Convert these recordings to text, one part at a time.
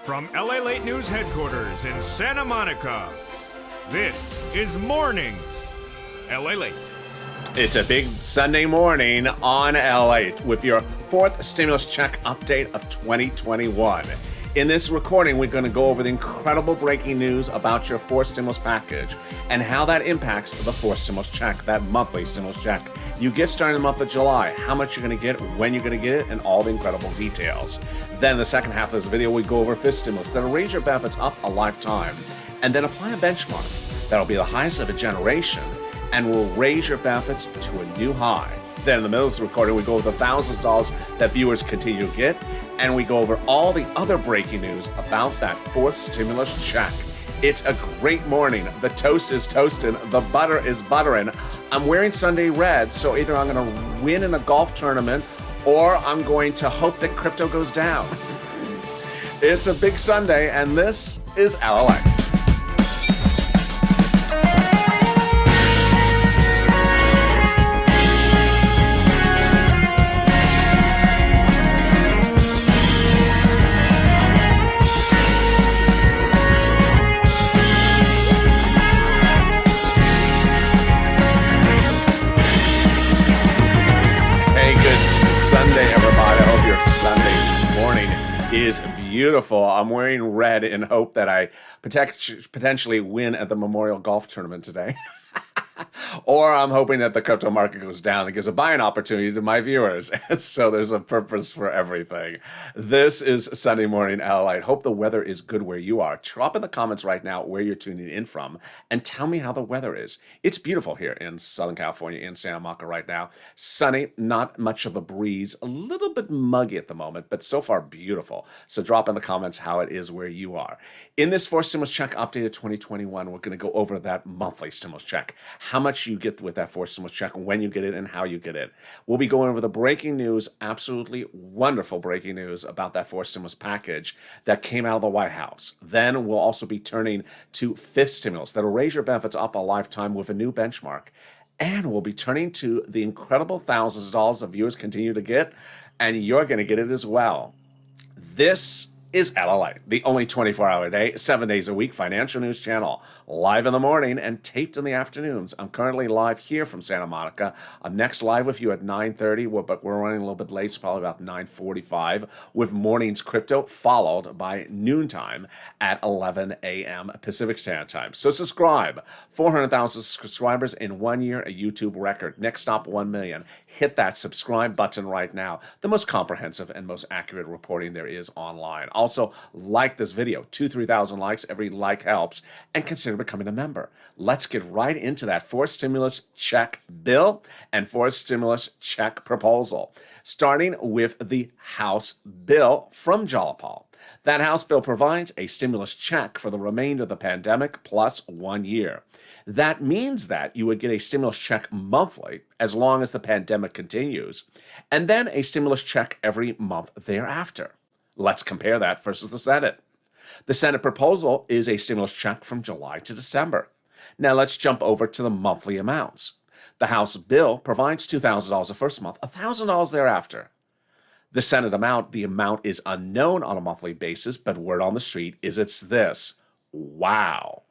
From LALATE News Headquarters in Santa Monica, this is Mornings, LALATE. It's a big Sunday morning on LALATE with your fourth stimulus check update of 2021. In this recording, we're going to go over the incredible breaking news about your fourth stimulus package and how that impacts the fourth stimulus check, that monthly stimulus check. You get started in the month of July, how much you're going to get, when you're going to get it, and all the incredible details. Then in the second half of this video, we go over fifth stimulus that'll raise your benefits up a lifetime and then apply a benchmark that'll be the highest of a generation and will raise your benefits to a new high. Then in the middle of this recording, we go over the thousands of dollars that viewers continue to get, and we go over all the other breaking news about that fourth stimulus check. It's a great morning. The toast is toasting. The butter is buttering. I'm wearing Sunday red, so either I'm going to win in a golf tournament or I'm going to hope that crypto goes down. It's a big Sunday, and this is LALATE. Sunday, everybody. I hope your Sunday morning is beautiful. I'm wearing red in hope that I potentially win at the Memorial Golf Tournament today. Or I'm hoping that the crypto market goes down and gives a buying opportunity to my viewers. And so there's a purpose for everything. This is Sunday morning LALATE. Hope the weather is good where you are. Drop in the comments right now where you're tuning in from and tell me how the weather is. It's beautiful here in Southern California, in Santa Monica right now. Sunny, not much of a breeze, a little bit muggy at the moment, but so far beautiful. So drop in the comments how it is where you are. In this fourth stimulus check updated 2021, we're going to go over that monthly stimulus check. How much you get with that fourth stimulus check, when you get it, and how you get it. We'll be going over the breaking news, absolutely wonderful breaking news about that fourth stimulus package that came out of the White House. Then we'll also be turning to fifth stimulus that'll raise your benefits up a lifetime with a new benchmark. And we'll be turning to the incredible thousands of dollars that viewers continue to get, and you're going to get it as well. This is LALATE, the only 24-hour day, 7 days a week financial news channel, live in the morning and taped in the afternoons. I'm currently live here from Santa Monica. I'm next live with you at 9:30, but we're running a little bit late, so probably about 9:45, with morning's crypto, followed by noontime at 11 a.m. Pacific Standard Time. So subscribe. 400,000 subscribers in 1 year, a YouTube record. Next stop, 1 million. Hit that subscribe button right now. The most comprehensive and most accurate reporting there is online. Also, like this video. 2,000-3,000 likes. Every like helps. And consider becoming a member. Let's get right into that fourth stimulus check bill and fourth stimulus check proposal. Starting with the House bill from Jalapal. That House bill provides a stimulus check for the remainder of the pandemic plus 1 year. That means that you would get a stimulus check monthly as long as the pandemic continues, and then a stimulus check every month thereafter. Let's compare that versus the Senate. The Senate proposal is a stimulus check from July to December. Now let's jump over to the monthly amounts. The House bill provides $2,000 the first month, $1,000 thereafter. The Senate amount, the amount is unknown on a monthly basis, but word on the street is it's this. Wow.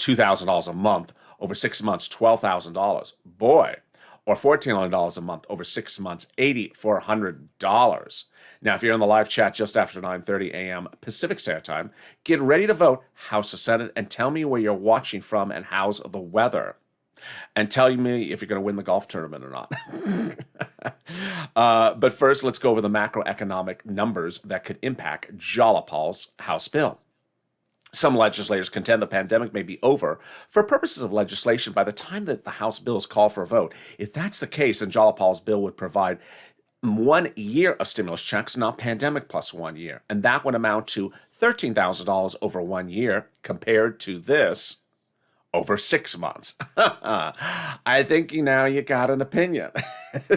$2,000 a month over 6 months, $12,000. Boy. Or $1,400 a month over 6 months, $8,400. Now, if you're in the live chat just after 9:30 a.m. Pacific Standard Time, get ready to vote House or Senate and tell me where you're watching from and how's the weather. And tell me if you're going to win the golf tournament or not. But first, let's go over the macroeconomic numbers that could impact Jalapal's House bill. Some legislators contend the pandemic may be over for purposes of legislation by the time that the House bills call for a vote. If that's the case, then Jalapal's bill would provide 1 year of stimulus checks, not pandemic plus 1 year. And that would amount to $13,000 over 1 year compared to this, over 6 months. I think now you got an opinion.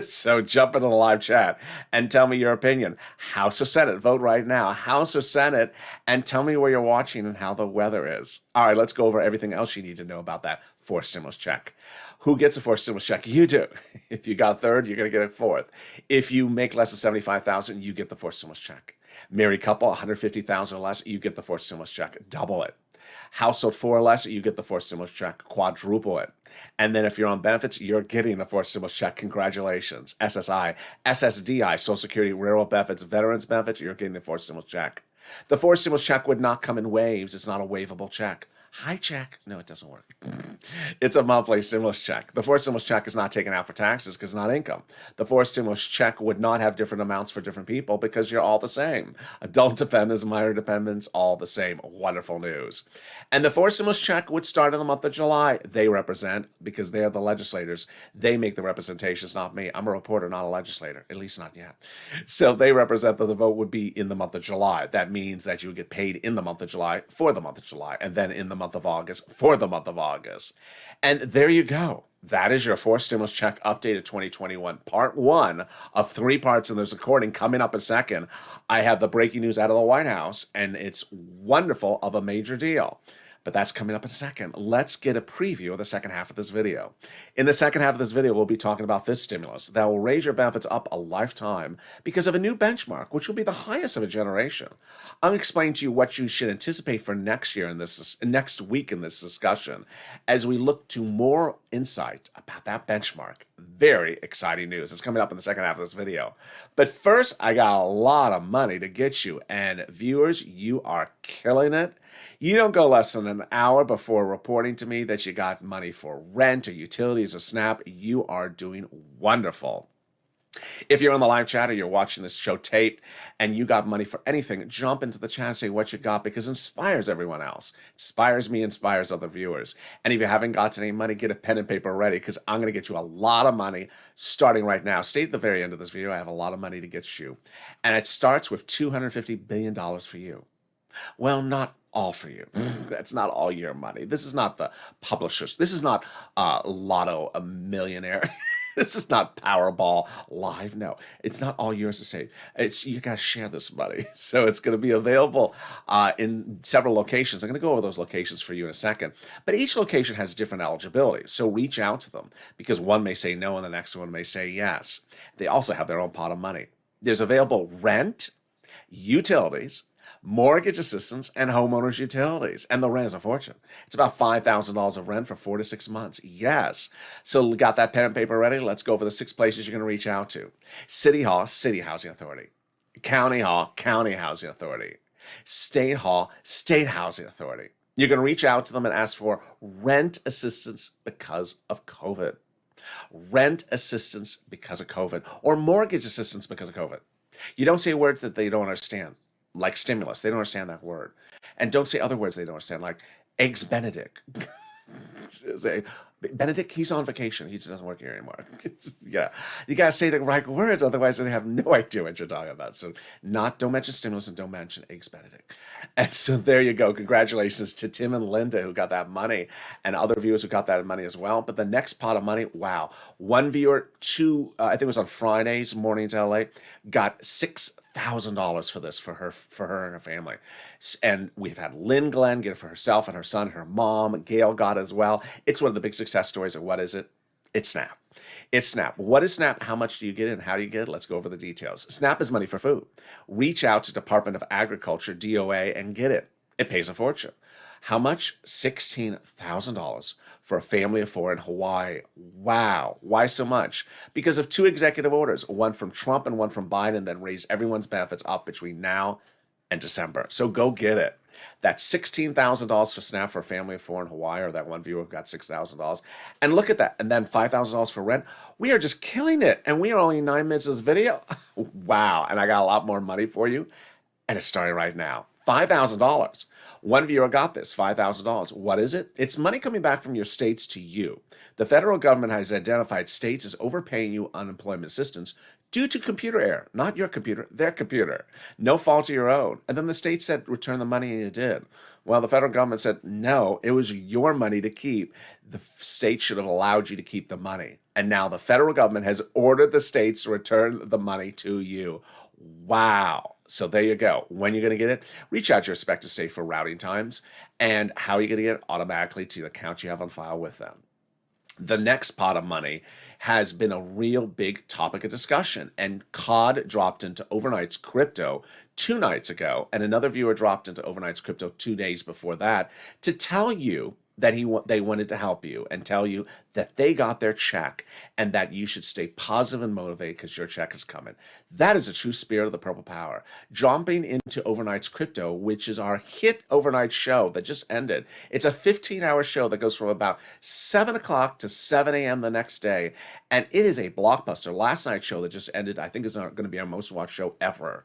So jump into the live chat and tell me your opinion. House or Senate, vote right now. House or Senate, and tell me where you're watching and how the weather is. All right, let's go over everything else you need to know about that fourth stimulus check. Who gets a fourth stimulus check? You do. If you got third, you're going to get a fourth. If you make less than $75,000, you get the fourth stimulus check. Married couple, $150,000 or less, you get the fourth stimulus check. Double it. Household 4 or less, you get the fourth stimulus check. Quadruple it. And then if you're on benefits, you're getting the fourth stimulus check. Congratulations. SSI, SSDI, Social Security, Railroad benefits, veterans benefits, you're getting the fourth stimulus check. The fourth stimulus check would not come in waves. It's not a waivable check. High check. No, it doesn't work. It's a monthly stimulus check. The fourth stimulus check is not taken out for taxes because it's not income. The fourth stimulus check would not have different amounts for different people because you're all the same. Adult dependents, minor dependents, all the same. Wonderful news. And the fourth stimulus check would start in the month of July. They represent, because they are the legislators, they make the representations, not me. I'm a reporter, not a legislator, at least not yet. So they represent that the vote would be in the month of July. That means that you would get paid in the month of July for the month of July, and then in the month of August for the month of August. And there you go. That is your fourth stimulus check updated 2021, part 1 of 3 parts. And there's a recording coming up in a second. I have the breaking news out of the White House, and it's wonderful, of a major deal. But that's coming up in a second. Let's get a preview of the second half of this video. In the second half of this video, we'll be talking about this stimulus that will raise your benefits up a lifetime because of a new benchmark, which will be the highest of a generation. I'll explain to you what you should anticipate for next year in this next week in this discussion as we look to more insight about that benchmark. Very exciting news. It's coming up in the second half of this video. But first, I got a lot of money to get you. And viewers, you are killing it. You don't go less than an hour before reporting to me that you got money for rent or utilities or SNAP. You are doing wonderful. If you're on the live chat or you're watching this show tape and you got money for anything, jump into the chat and say what you got, because it inspires everyone else. Inspires me, inspires other viewers. And if you haven't got any money, get a pen and paper ready, because I'm going to get you a lot of money starting right now. Stay at the very end of this video. I have a lot of money to get you. And it starts with $250 billion for you. Well, not all for you. That's not all your money. This is not the publishers. This is not Lotto, a millionaire. This is not Powerball Live. No, it's not all yours to save. You got to share this money. So it's going to be available in several locations. I'm going to go over those locations for you in a second. But each location has different eligibility. So reach out to them, because one may say no and the next one may say yes. They also have their own pot of money. There's available rent, utilities, mortgage assistance, and homeowners utilities. And the rent is a fortune. It's about $5,000 of rent for 4 to 6 months. Yes. So we got that pen and paper ready? Let's go over the 6 places you're going to reach out to. City Hall, City Housing Authority. County Hall, County Housing Authority. State Hall, State Housing Authority. You're going to reach out to them and ask for rent assistance because of COVID. Rent assistance because of COVID. Or mortgage assistance because of COVID. You don't say words that they don't understand, like stimulus. They don't understand that word. And don't say other words they don't understand, like Eggs Benedict. Say, Benedict, he's on vacation. He just doesn't work here anymore. Yeah, you got to say the right words, otherwise they have no idea what you're talking about. So don't mention stimulus and don't mention Eggs Benedict. And so there you go. Congratulations to Tim and Linda who got that money, and other viewers who got that money as well. But the next pot of money, wow. One viewer, I think it was on Friday's Mornings LA, got $6,000 for this for her and her family. And we've had Lynn Glenn get it for herself and her son, her mom. Gail got it as well. It's one of the big success stories. And what is it? It's SNAP. It's SNAP. What is SNAP? How much do you get and how do you get it? Let's go over the details. SNAP is money for food. Reach out to Department of Agriculture, DOA, and get it. It pays a fortune. How much? $16,000 for a family of 4 in Hawaii. Wow. Why so much? Because of 2 executive orders, one from Trump and one from Biden, that raised everyone's benefits up between now and December. So go get it. That's $16,000 for SNAP for a family of 4 in Hawaii, or that one viewer who got $6,000. And look at that. And then $5,000 for rent. We are just killing it. And we are only 9 minutes of this video. Wow. And I got a lot more money for you. And it's starting right now. $5,000. One viewer got this, $5,000. What is it? It's money coming back from your states to you. The federal government has identified states as overpaying you unemployment assistance due to computer error, not your computer, their computer. No fault of your own. And then the state said, return the money, and you did. Well, the federal government said, no, it was your money to keep. The state should have allowed you to keep the money. And now the federal government has ordered the states to return the money to you. Wow. So there you go. When you're going to get it, reach out to your respective state for routing times and how you're going to get it automatically to the account you have on file with them. The next pot of money has been a real big topic of discussion, and COD dropped into Overnight's crypto 2 nights ago, and another viewer dropped into Overnight's crypto 2 days before that to tell you that they wanted to help you and tell you that they got their check and that you should stay positive and motivated because your check is coming. That is a true spirit of the Purple Power. Jumping into Overnight's Crypto, which is our hit overnight show that just ended. It's a 15-hour show that goes from about 7 o'clock to 7 a.m. the next day, and it is a blockbuster. Last night's show that just ended, I think, is going to be our most watched show ever.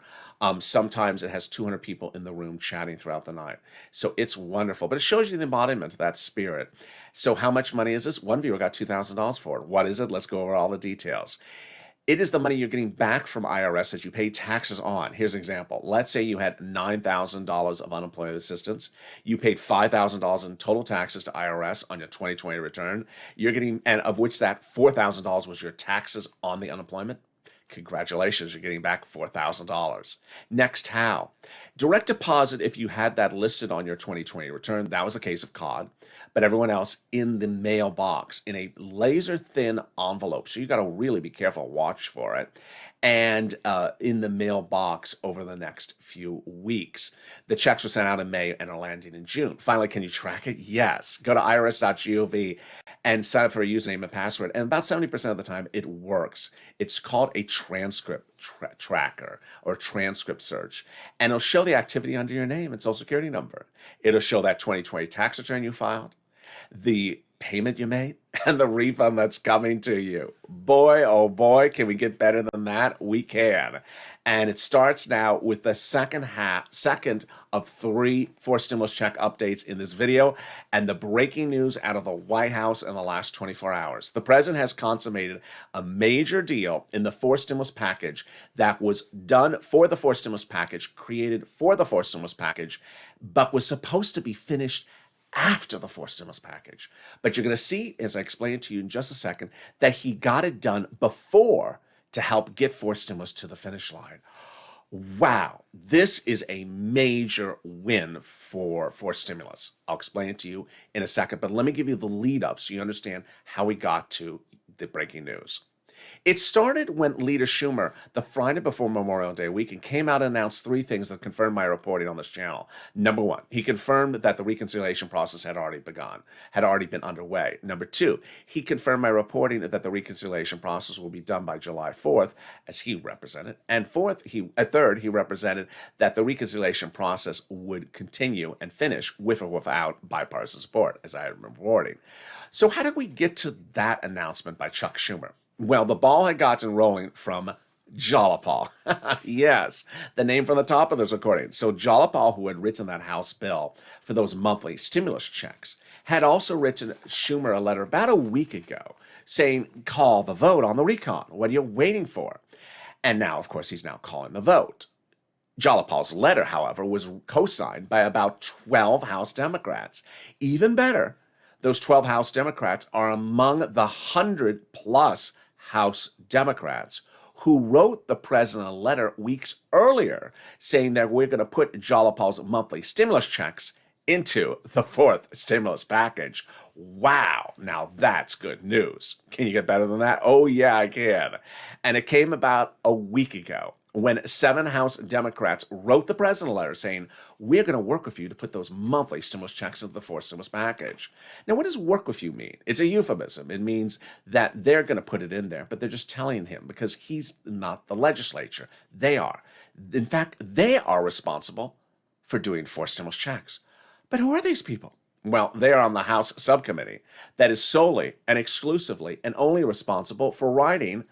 Sometimes it has 200 people in the room chatting throughout the night. So it's wonderful, but it shows you the embodiment of that spirit. So how much money is this? One viewer got $2,000 for it. What is it? Let's go over all the details. It is the money you're getting back from IRS that you pay taxes on. Here's an example. Let's say you had $9,000 of unemployment assistance. You paid $5,000 in total taxes to IRS on your 2020 return. You're getting, and of which that $4,000 was your taxes on the unemployment. Congratulations, you're getting back $4,000. Next, how? Direct deposit, if you had that listed on your 2020 return, that was the case of COD, but everyone else in the mailbox in a laser thin envelope. So you got to really be careful, watch for it. And in the mailbox over the next few weeks. The checks were sent out in May and are landing in June. Finally, can you track it? Yes. Go to irs.gov and sign up for a username and password. And about 70% of the time, it works. It's called a transcript tracker or transcript search. And it'll show the activity under your name and social security number. It'll show that 2020 tax return you filed, the payment you made, and the refund that's coming to you. Boy, oh boy, can we get better than that? We can. And it starts now with the second of 3 forced stimulus check updates in this video, and the breaking news out of the White House in the last 24 hours. The president has consummated a major deal in the forced stimulus package that was done for the forced stimulus package, created for the forced stimulus package, but was supposed to be finished after the forced stimulus package. But you're going to see, as I explain it to you in just a second, that he got it done before to help get forced stimulus to the finish line. Wow, this is a major win for stimulus. I'll explain it to you in a second, but let me give you the lead up so you understand how we got to the breaking news. It started when Leader Schumer, the Friday before Memorial Day weekend, came out and announced 3 things that confirmed my reporting on this channel. Number 1, he confirmed that the reconciliation process had already been underway. Number 2, he confirmed my reporting that the reconciliation process will be done by July 4th, as he represented. And third, he represented that the reconciliation process would continue and finish with or without bipartisan support, as I am reporting. So how did we get to that announcement by Chuck Schumer? Well, the ball had gotten rolling from Jollapal. Yes, the name from the top of this recording. So Jollapal, who had written that House bill for those monthly stimulus checks, had also written Schumer a letter about a week ago saying, call the vote on the recon. What are you waiting for? And now, of course, he's now calling the vote. Jollapal's letter, however, was co-signed by about 12 House Democrats. Even better, those 12 House Democrats are among the 100-plus House Democrats who wrote the president a letter weeks earlier saying that we're going to put Jollapal's monthly stimulus checks into the 4th stimulus package. Wow, now that's good news. Can you get better than that? Oh yeah, I can. And it came about a week ago when 7 House Democrats wrote the president a letter saying, we're going to work with you to put those monthly stimulus checks into the 4th stimulus package. Now, what does work with you mean? It's a euphemism. It means that they're going to put it in there, but they're just telling him because he's not the legislature. They are. In fact, they are responsible for doing 4 stimulus checks. But who are these people? Well, they are on the House subcommittee that is solely and exclusively and only responsible for writing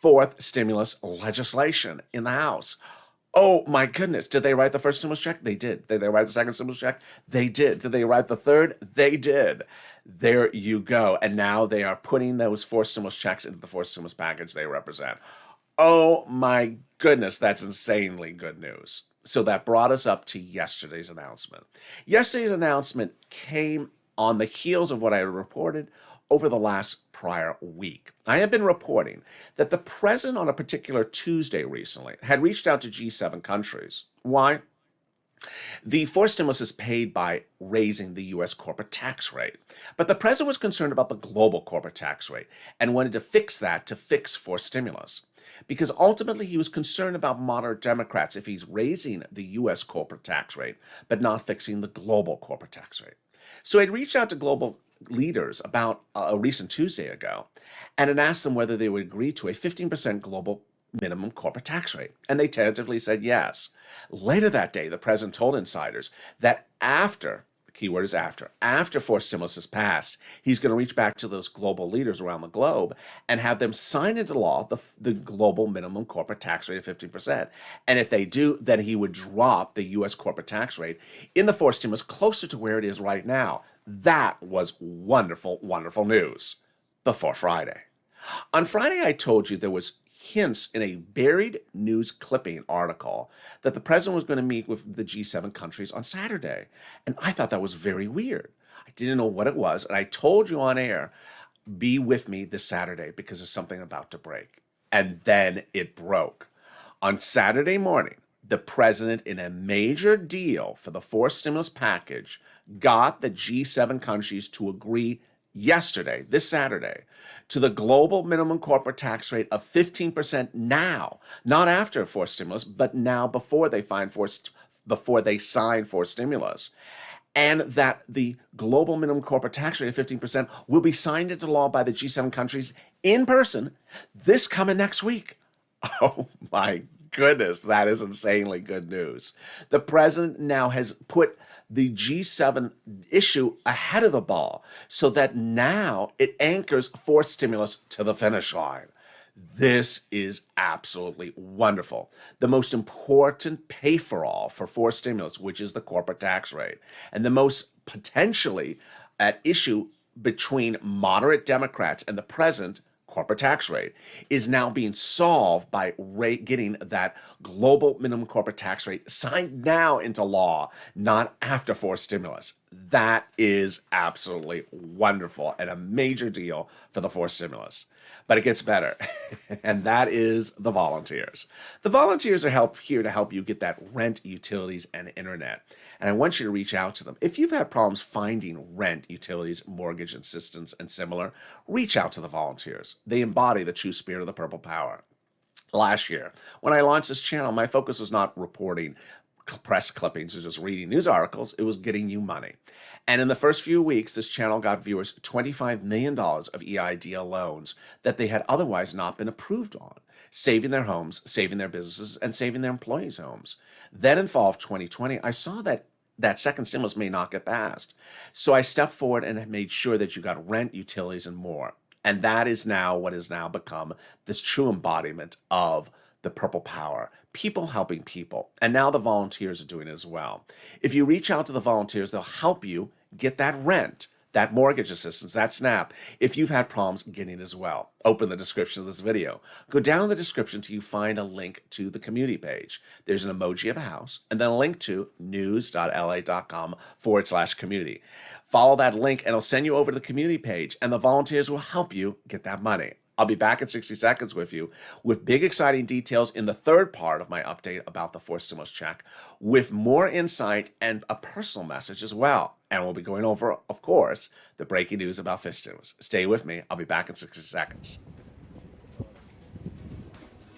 4th stimulus legislation in the House. Oh my goodness, did they write the 1st stimulus check? They did. Did they write the 2nd stimulus check? They did. Did they write the 3rd? They did. There you go. And now they are putting those 4th stimulus checks into the 4th stimulus package they represent. Oh my goodness, that's insanely good news. So that brought us up to yesterday's announcement. Yesterday's announcement came on the heels of what I reported over the last prior week. I have been reporting that the president on a particular Tuesday recently had reached out to G7 countries. Why? The forced stimulus is paid by raising the U.S. corporate tax rate. But the president was concerned about the global corporate tax rate and wanted to fix that to fix forced stimulus. Because ultimately he was concerned about moderate Democrats if he's raising the U.S. corporate tax rate, but not fixing the global corporate tax rate. So he'd reached out to global leaders about a recent Tuesday ago and had asked them whether they would agree to a 15% global minimum corporate tax rate, and they tentatively said yes. Later that day, the president told insiders that after, the key word is after forced stimulus is passed, he's going to reach back to those global leaders around the globe and have them sign into law the global minimum corporate tax rate of 15%. And if they do, then he would drop the U.S. corporate tax rate in the forced stimulus closer to where it is right now. That was wonderful, wonderful news before Friday. On Friday, I told you there was hints in a buried news clipping article that the president was going to meet with the G7 countries on Saturday. And I thought that was very weird. I didn't know what it was. And I told you on air, be with me this Saturday because there's something about to break. And then it broke. On Saturday morning, the president, in a major deal for the forced stimulus package, got the G7 countries to agree yesterday, this Saturday, to the global minimum corporate tax rate of 15% now, not after forced stimulus, but now before they sign forced stimulus. And that the global minimum corporate tax rate of 15% will be signed into law by the G7 countries in person this coming next week. Oh my goodness, that is insanely good news. The president now has put the G7 issue ahead of the ball so that now it anchors forced stimulus to the finish line. This is absolutely wonderful. The most important pay-for-all for forced stimulus, which is the corporate tax rate, and the most potentially at issue between moderate Democrats and the present corporate tax rate, is now being solved by getting that global minimum corporate tax rate signed now into law, not after forced stimulus. That is absolutely wonderful and a major deal for the forced stimulus. But it gets better, and that is the volunteers. The volunteers are here to help you get that rent, utilities, and internet. And I want you to reach out to them. If you've had problems finding rent, utilities, mortgage assistance, and similar, reach out to the volunteers. They embody the true spirit of the Purple Power. Last year, when I launched this channel, my focus was not reporting press clippings or just reading news articles. It was getting you money. And in the first few weeks, this channel got viewers $25 million of EIDL loans that they had otherwise not been approved on, saving their homes, saving their businesses, and saving their employees' homes. Then in fall of 2020, I saw that second stimulus may not get passed. So I stepped forward and made sure that you got rent, utilities, and more. And that is now what has now become this true embodiment of the Purple Power, people helping people. And now the volunteers are doing it as well. If you reach out to the volunteers, they'll help you get that rent, that mortgage assistance, that SNAP, if you've had problems getting it as well. Open the description of this video. Go down the description till you find a link to the community page. There's an emoji of a house and then a link to news.la.com/community. Follow that link and it'll send you over to the community page and the volunteers will help you get that money. I'll be back in 60 seconds with you with big, exciting details in the third part of my update about the forced stimulus check, with more insight and a personal message as well. And we'll be going over, of course, the breaking news about forced stimulus. Stay with me. I'll be back in 60 seconds.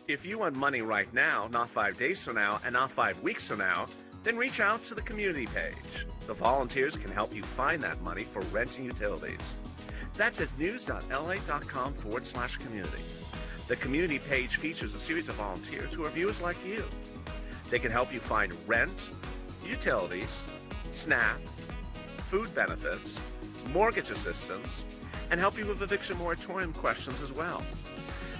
If you want money right now, not 5 days from now, and not 5 weeks from now, then reach out to the community page. The volunteers can help you find that money for rent and utilities. That's at news.la.com/community. The community page features a series of volunteers who are viewers like you. They can help you find rent, utilities, SNAP, food benefits, mortgage assistance, and help you with eviction moratorium questions as well.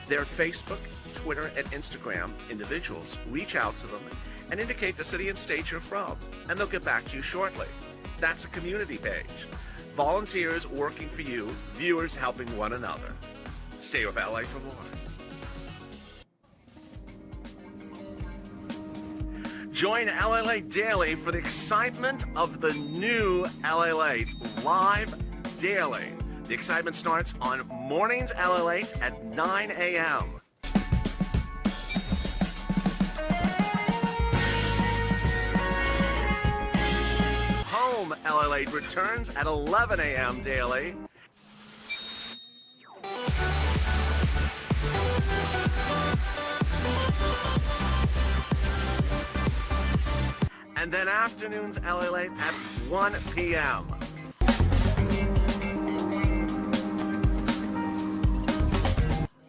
Their Facebook, Twitter, and Instagram individuals reach out to them and indicate the city and state you're from, and they'll get back to you shortly. That's a community page. Volunteers working for you, viewers helping one another. Stay with LA for more. Join LALATE Daily for the excitement of the new LALATE live daily. The excitement starts on Mornings LALATE at 9 a.m. Home LALATE returns at 11 a.m. daily. And then afternoons LALATE at 1 p.m.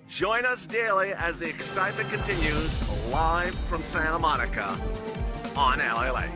Join us daily as the excitement continues live from Santa Monica on LALATE.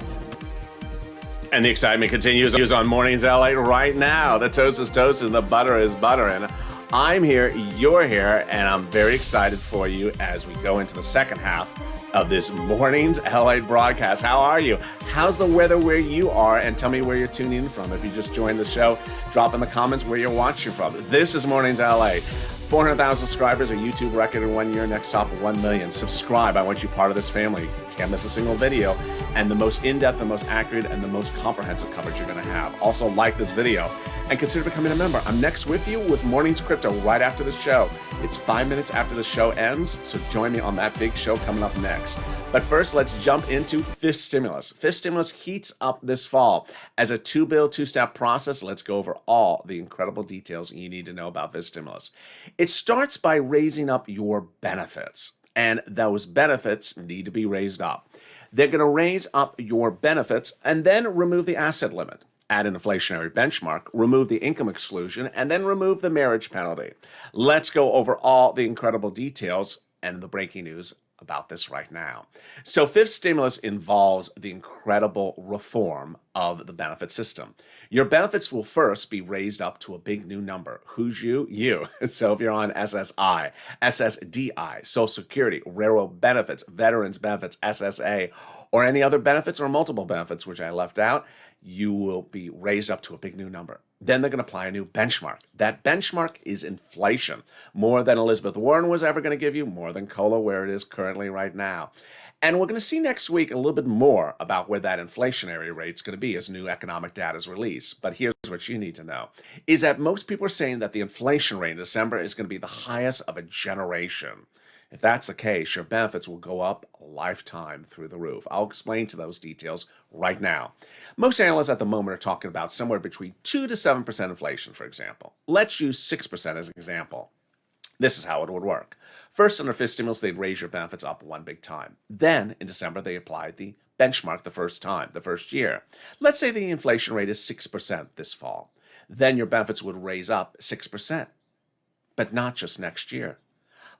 And the excitement continues on Mornings LA right now. The toast is toast and the butter is buttering. I'm here, you're here, and I'm very excited for you as we go into the second half of this Mornings LA broadcast. How are you? How's the weather where you are? And tell me where you're tuning in from. If you just joined the show, drop in the comments where you're watching from. This is Mornings LA. 400,000 subscribers, a YouTube record in 1 year, next top 1 million. Subscribe, I want you part of this family. You can't miss a single video. And the most in-depth, the most accurate, and the most comprehensive coverage you're gonna have. Also like this video and consider becoming a member. I'm next with you with Mornings Crypto right after the show. It's 5 minutes after the show ends, so join me on that big show coming up next. But first, let's jump into fifth stimulus. Fifth stimulus heats up this fall. As a two-bill, two-step process, let's go over all the incredible details you need to know about fifth stimulus. It starts by raising up your benefits, and those benefits need to be raised up. They're going to raise up your benefits and then remove the asset limit, add an inflationary benchmark, remove the income exclusion, and then remove the marriage penalty. Let's go over all the incredible details and the breaking news about this right now. So fifth stimulus involves the incredible reform of the benefit system. Your benefits will first be raised up to a big new number. Who's you? You. So if you're on SSI, SSDI, Social Security, railroad benefits, veterans benefits, SSA, or any other benefits or multiple benefits, which I left out, you will be raised up to a big new number. Then they're going to apply a new benchmark. That benchmark is inflation. More than Elizabeth Warren was ever going to give you, more than COLA where it is currently right now. And we're going to see next week a little bit more about where that inflationary rate is going to be as new economic data is released. But here's what you need to know, is that most people are saying that the inflation rate in December is going to be the highest of a generation. If that's the case, your benefits will go up a lifetime through the roof. I'll explain to those details right now. Most analysts at the moment are talking about somewhere between 2 to 7% inflation, for example. Let's use 6% as an example. This is how it would work. First, under fifth stimulus, they'd raise your benefits up one big time. Then, in December, they applied the benchmark the first time, the first year. Let's say the inflation rate is 6% this fall. Then your benefits would raise up 6%, but not just next year.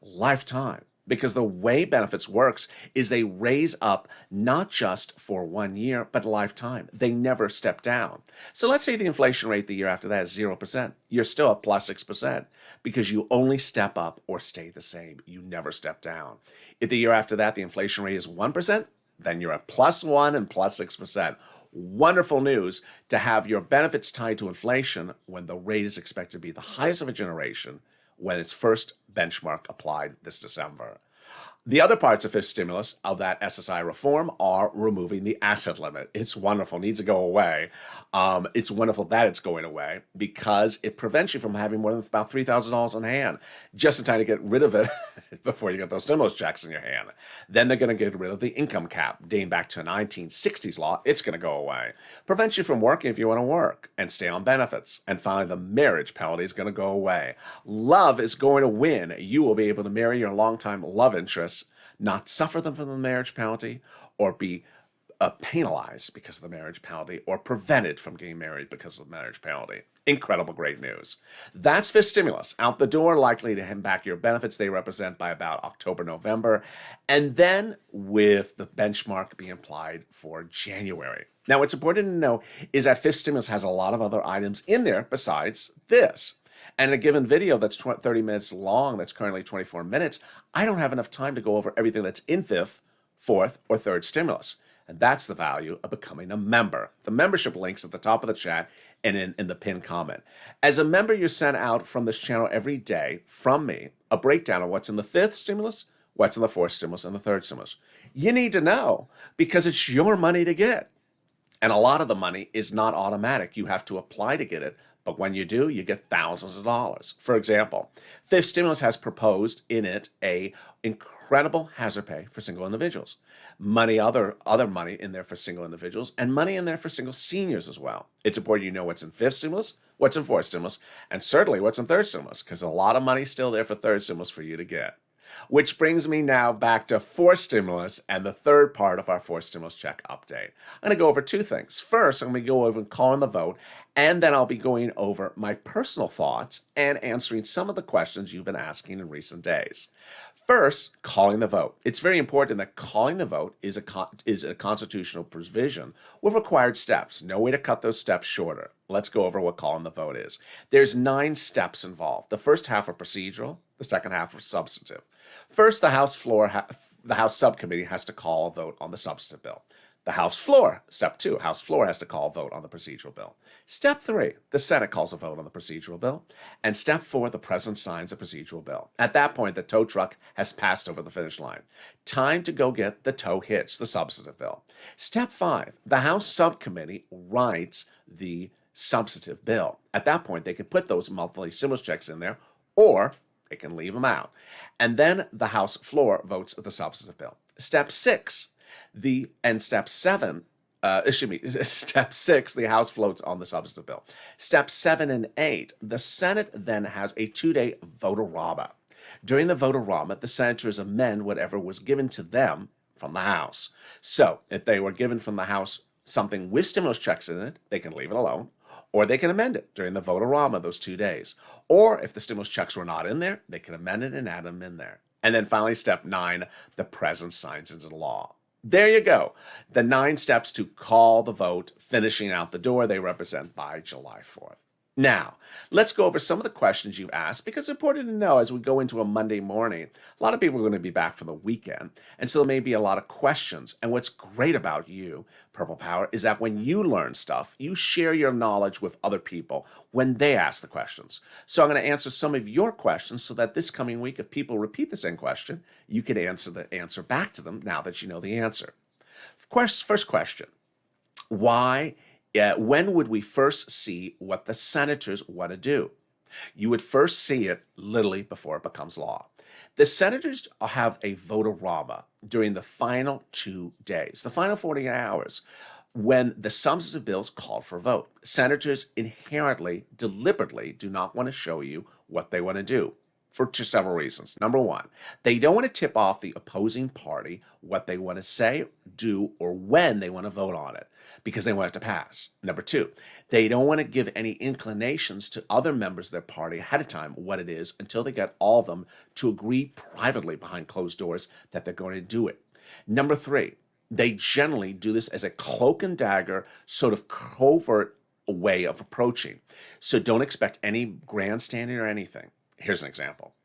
Lifetime, because the way benefits works is they raise up not just for 1 year, but lifetime. They never step down. So let's say the inflation rate the year after that is 0%. You're still at plus 6% because you only step up or stay the same. You never step down. If the year after that the inflation rate is 1%, then you're at plus 1 and plus 6%. Wonderful news to have your benefits tied to inflation when the rate is expected to be the highest of a generation when its first benchmark applied this December. The other parts of fifth stimulus of that SSI reform are removing the asset limit. It's wonderful, needs to go away. It's wonderful that it's going away because it prevents you from having more than about $3,000 on hand, just in time to get rid of it before you get those stimulus checks in your hand. Then they're going to get rid of the income cap, dating back to a 1960s law. It's going to go away. Prevents you from working if you want to work and stay on benefits. And finally, the marriage penalty is going to go away. Love is going to win. You will be able to marry your longtime love interest, not suffer them from the marriage penalty, or be penalized because of the marriage penalty, or prevented from getting married because of the marriage penalty. Incredible, great news. That's fifth stimulus. Out the door, likely to hem back your benefits they represent by about October, November, and then with the benchmark being applied for January. Now, what's important to know is that fifth stimulus has a lot of other items in there besides this. And in a given video that's 30 minutes long, that's currently 24 minutes, I don't have enough time to go over everything that's in fifth, fourth, or third stimulus. And that's the value of becoming a member. The membership link's at the top of the chat and in the pinned comment. As a member, you're sent out from this channel every day from me a breakdown of what's in the fifth stimulus, what's in the fourth stimulus and the third stimulus. You need to know because it's your money to get. And a lot of the money is not automatic. You have to apply to get it. But when you do, you get thousands of dollars. For example, fifth stimulus has proposed in it a incredible hazard pay for single individuals, other money in there for single individuals, and money in there for single seniors as well. It's important you know what's in fifth stimulus, what's in fourth stimulus, and certainly what's in third stimulus, because a lot of money is still there for third stimulus for you to get. Which brings me now back to fourth stimulus and the third part of our fourth stimulus check update. I'm going to go over two things. First, I'm going to go over and calling the vote, and then I'll be going over my personal thoughts and answering some of the questions you've been asking in recent days. First, calling the vote. It's very important that calling the vote is a constitutional provision with required steps. No way to cut those steps shorter. Let's go over what calling the vote is. There's 9 steps involved. The first half are procedural, the second half are substantive. First, the House subcommittee has to call a vote on the substantive bill. The House floor, step 2, House floor has to call a vote on the procedural bill. Step 3, the Senate calls a vote on the procedural bill. And step 4, the President signs the procedural bill. At that point, the tow truck has passed over the finish line. Time to go get the tow hitch, the substantive bill. Step 5, the House subcommittee writes the substantive bill. At that point, they can put those monthly stimulus checks in there, or they can leave them out. And then the House floor votes the substantive bill. Step 6, step 6, the House votes on the substantive bill. Step 7 and 8, the Senate then has a 2-day vote-a-rama. During the vote-a-rama, the senators amend whatever was given to them from the House. So if they were given from the House something with stimulus checks in it, they can leave it alone, or they can amend it during the vote-a-rama those 2 days. Or if the stimulus checks were not in there, they can amend it and add them in there. And then finally, step 9, the President signs into law. There you go. The 9 steps to call the vote, finishing out the door they represent by July 4th. Now, let's go over some of the questions you've asked, because it's important to know as we go into a Monday morning, a lot of people are going to be back from the weekend, and so there may be a lot of questions. And what's great about you, Purple Power, is that when you learn stuff, you share your knowledge with other people when they ask the questions. So I'm going to answer some of your questions so that this coming week, if people repeat the same question, you can answer the answer back to them now that you know the answer. First question, when would we first see what the senators want to do? You would first see it literally before it becomes law. The senators have a vote-a-rama during the final 2 days, the final 48 hours, when the substantive bills called for a vote. Senators inherently, deliberately do not want to show you what they want to do for several reasons. Number 1, they don't want to tip off the opposing party what they want to say, do, or when they want to vote on it, because they want it to pass. Number 2, they don't want to give any inclinations to other members of their party ahead of time what it is until they get all of them to agree privately behind closed doors that they're going to do it. Number 3, they generally do this as a cloak and dagger, sort of covert way of approaching. So don't expect any grandstanding or anything. Here's an example.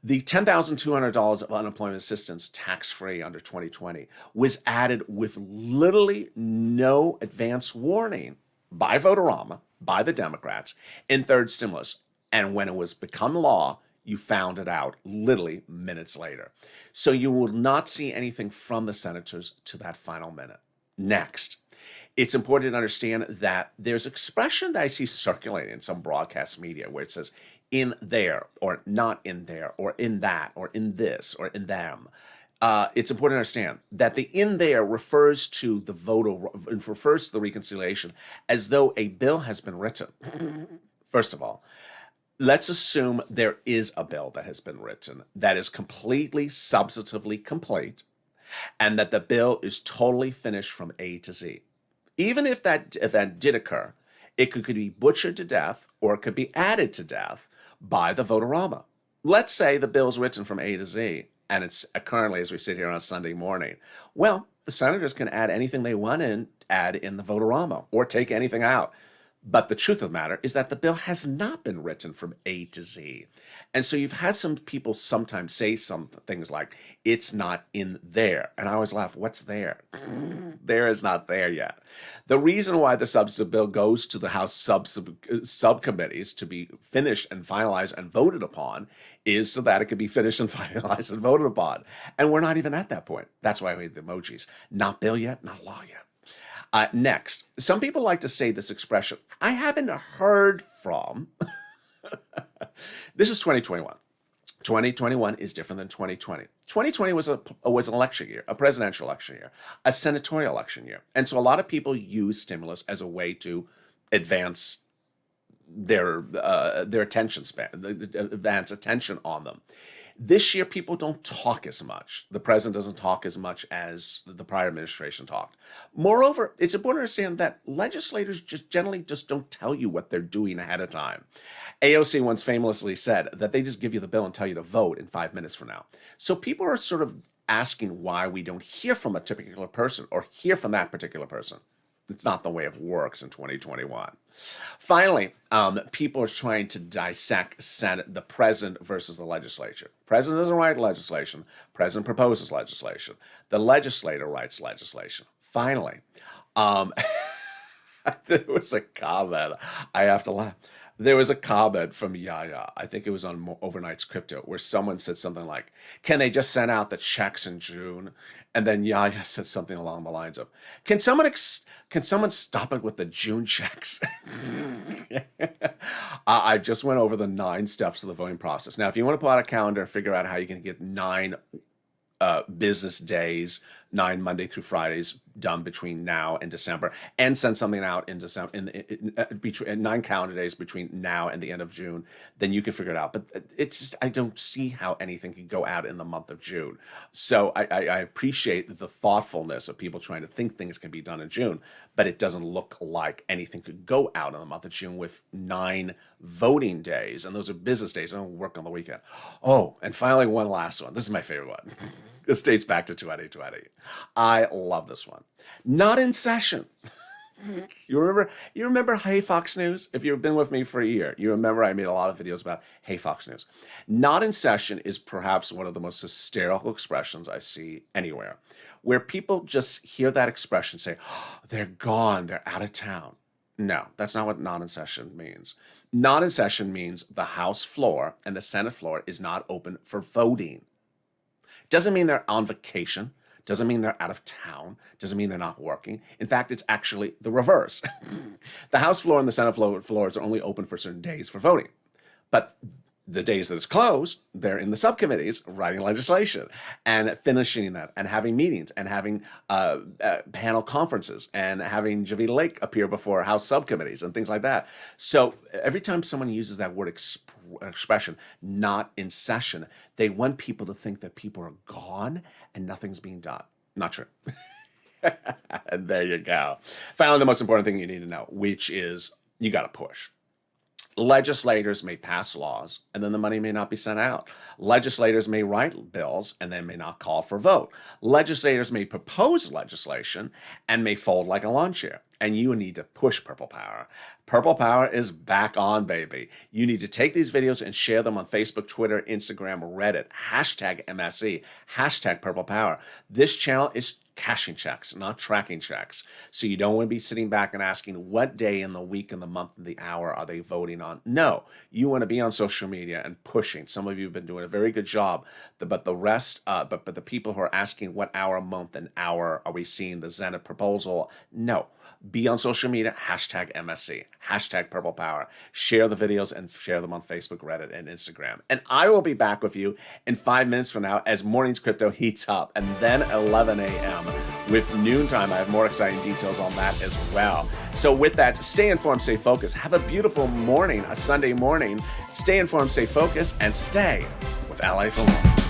The $10,200 of unemployment assistance tax-free under 2020 was added with literally no advance warning by vote-a-rama, by the Democrats, in third stimulus. And when it was become law, you found it out literally minutes later. So you will not see anything from the senators to that final minute. Next, it's important to understand that there's expression that I see circulating in some broadcast media where it says in there, or not in there, or in that, or in this, or in them. It's important to understand that the in there refers to the refers to the reconciliation as though a bill has been written. First of all, let's assume there is a bill that has been written that is completely substantively complete, and that the bill is totally finished from A to Z. Even if that event did occur, it could be butchered to death, or it could be added to death by the vote-a-rama. Let's say the bill's written from A to Z, and it's currently, as we sit here on a Sunday morning. Well, the senators can add anything they want and add in the vote-a-rama, or take anything out. But the truth of the matter is that the bill has not been written from A to Z. And so you've had some people sometimes say some things like, it's not in there. And I always laugh, what's there? there is not there yet. The reason why the substantive bill goes to the House subcommittees to be finished and finalized and voted upon is so that it can be finished and finalized and voted upon. And we're not even at that point. That's why we have the emojis. Not bill yet, not law yet. Next, some people like to say this expression, I haven't heard from. This is 2021. 2021 is different than 2020. 2020 was an election year, a presidential election year, a senatorial election year. And so a lot of people use stimulus as a way to advance their attention span, advance attention on them. This year, people don't talk as much. The president doesn't talk as much as the prior administration talked. Moreover, it's important to understand that legislators generally don't tell you what they're doing ahead of time. AOC once famously said that they just give you the bill and tell you to vote in 5 minutes from now. So people are sort of asking why we don't hear from a particular person or hear from that particular person. It's not the way it works in 2021. Finally, people are trying to dissect the president versus the legislature. President doesn't write legislation. President proposes legislation. The legislator writes legislation. Finally, there was a comment. I have to laugh. There was a comment from Yaya, I think it was on Overnight's Crypto, where someone said something like, can they just send out the checks in June? And then Yaya said something along the lines of, can someone stop it with the June checks? I just went over the 9 steps of the voting process. Now, if you want to pull out a calendar and figure out how you can get 9 business days, 9 Monday through Fridays done between now and December, and send something out in December, between 9 calendar days between now and the end of June, then you can figure it out. But it's just, I don't see how anything can go out in the month of June. So I appreciate the thoughtfulness of people trying to think things can be done in June, but it doesn't look like anything could go out in the month of June with 9 voting days, and those are business days. I don't work on the weekend. Oh, and finally, one last one. This is my favorite one. This dates back to 2020. I love this one. Not in session. You remember Hey Fox News? If you've been with me for a year, you remember I made a lot of videos about Hey Fox News. Not in session is perhaps one of the most hysterical expressions I see anywhere, where people just hear that expression say, oh, they're gone, they're out of town. No, that's not what not in session means. Not in session means the House floor and the Senate floor is not open for voting. Doesn't mean they're on vacation. Doesn't mean they're out of town. Doesn't mean they're not working. In fact, it's actually the reverse. The House floor and the Senate floors are only open for certain days for voting. But the days that it's closed, they're in the subcommittees writing legislation and finishing that and having meetings and having panel conferences and having Javita Lake appear before House subcommittees and things like that. So every time someone uses that word expression, not in session, they want people to think that people are gone and nothing's being done. Not true. And there you go. Finally, the most important thing you need to know, which is you got to push. Legislators may pass laws and then the money may not be sent out. Legislators may write bills and then may not call for vote. Legislators may propose legislation and may fold like a lawn chair. And you need to push Purple Power. Purple Power is back on, baby. You need to take these videos and share them on Facebook, Twitter, Instagram, Reddit, hashtag MSC, hashtag Purple Power. This channel is cashing checks, not tracking checks. So you don't want to be sitting back and asking what day in the week and the month and the hour are they voting on. No, you want to be on social media and pushing. Some of you have been doing a very good job, but the rest, but the people who are asking what hour, month, and hour are we seeing the Zenith proposal? No. Be on social media, hashtag MSC, hashtag Purple Power. Share the videos and share them on Facebook, Reddit, and Instagram. And I will be back with you in 5 minutes from now as Morning's Crypto heats up, and then 11 a.m. with Noontime. I have more exciting details on that as well. So with that, stay informed, stay focused. Have a beautiful morning, a Sunday morning. Stay informed, stay focused, and stay with Ally for More.